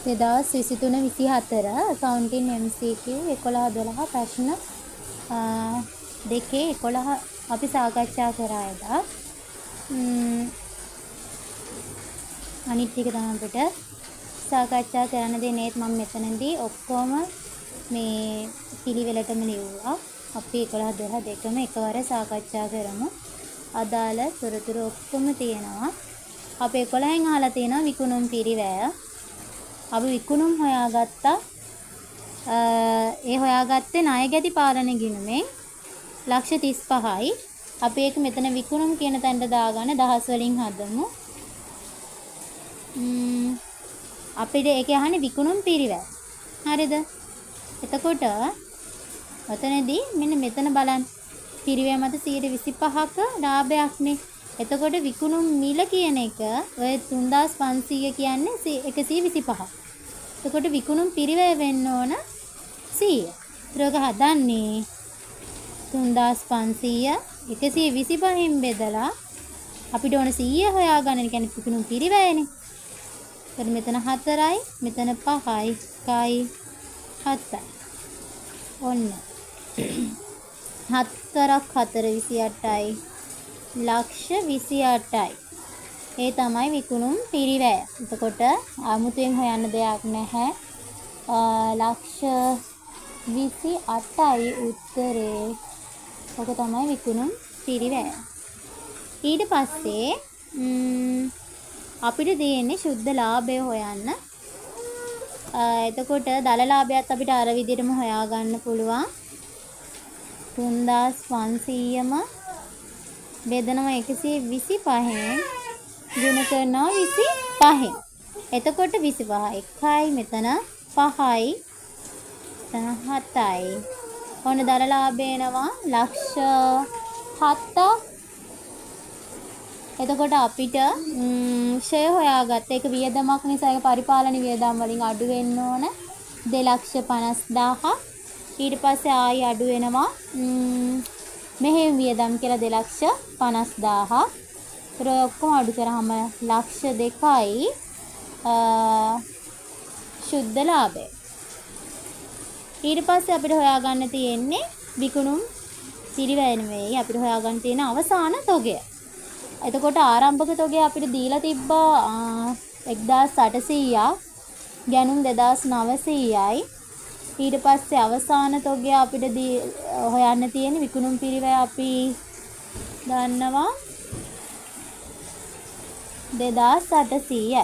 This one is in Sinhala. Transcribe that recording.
2023-24 accounting MCQ 11-12 ප්‍රශ්න දෙකේ 11 අපි සාකච්ඡා කරා එදා. අනිත් ටික තමයි අපිට සාකච්ඡා කරන්න දෙන්නේ. මම මෙතනදී ඔක්කොම මේ පිළිවෙලටම ලියුවා. අපි 11-12 දෙකම එකවර සාකච්ඡා කරමු. අදාළ තොරතුරු ඔක්කොම තියෙනවා. අපි 11න් අහලා තියෙනවා විකුණුම් පිරිවැය. අපි විකුණුම් හොයාගත්තා. ඒ හොයාගත්තේ ණය ගැති පාලන ගිණුමෙන් ලක්ෂ 35යි. අපි ඒක මෙතන විකුණුම් කියන තැනට දාගන්න දහස් වලින් හදමු. අපිට ඒකේ අහන්නේ විකුණුම් පිරිවැය. හරිද? එතකොට ඔතනදී මෙන්න මෙතන බලන්න. පිරිවැය මත 25ක ලාභයක්නේ. එතකොට විකුණුම් මිල කියන එක ඔය 3500 කියන්නේ 125. එතකොට විකුණුම් පිරිවැය වෙන්න ඕන 100. ඒක හදන්නේ 3500 125න් බෙදලා අපිට ඕන 100 හොයාගන්න. කියන්නේ විකුණුම් පිරිවැයනේ. එතකොට මෙතන 4යි මෙතන 5යි 1යි 7යි. ඔන්න 4ක් 4 28යි ලක්ෂ 28යි. ඒ තමයි විකුණුම් පිරිවැය. එතකොට 아무තෙන් හොයන්න දෙයක් නැහැ. ලක්ෂ 28යි උත්තරේ. ඔක තමයි විකුණුම් පිරිවැය. ඊට පස්සේ අපිට දෙන්නේ ශුද්ධ ලාභය හොයන්න. එතකොට දල ලාභයත් අපිට අර විදිහටම හොයාගන්න පුළුවන්. 3500ම බෙදනවා 125න් ගුණ කරනවා 25න්. එතකොට 25 1යි මෙතන 5යි මෙතන 7යි. ඔන්න දල ලාභය එනවා ලක්ෂ 7ක්. එතකොට අපිට ෂය හොයාගත්ත එක වියදමක් නිසා ඒක පරිපාලන වියදම් වලින් අඩු වෙන්න ඕන 2,50,000ක්. ඊට පස්සේ ආයි අඩු වෙනවා මෙහෙම වියදම් කියලා 2,50,000ක්. ඒක ඔක්කොම අඩු කරාම ලක්ෂ 2යි ශුද්ධ ලාභය. ඊට පස්සේ අපිට හොයාගන්න තියෙන්නේ විකුණුම් පිරිවැය නෙවෙයි. අපිට හොයාගන්න තියෙන අවසාන තොගය. එතකොට ආරම්භක තොගය අපිට දීලා තිබ්බා 1,800ක් ගැනුම් 2,900යි. ඊට පස්සේ අවසාන තොගය අපිට හොයන්න තියෙන විකුණුම් පිරිවැය අපි දන්නවා 2,800යි.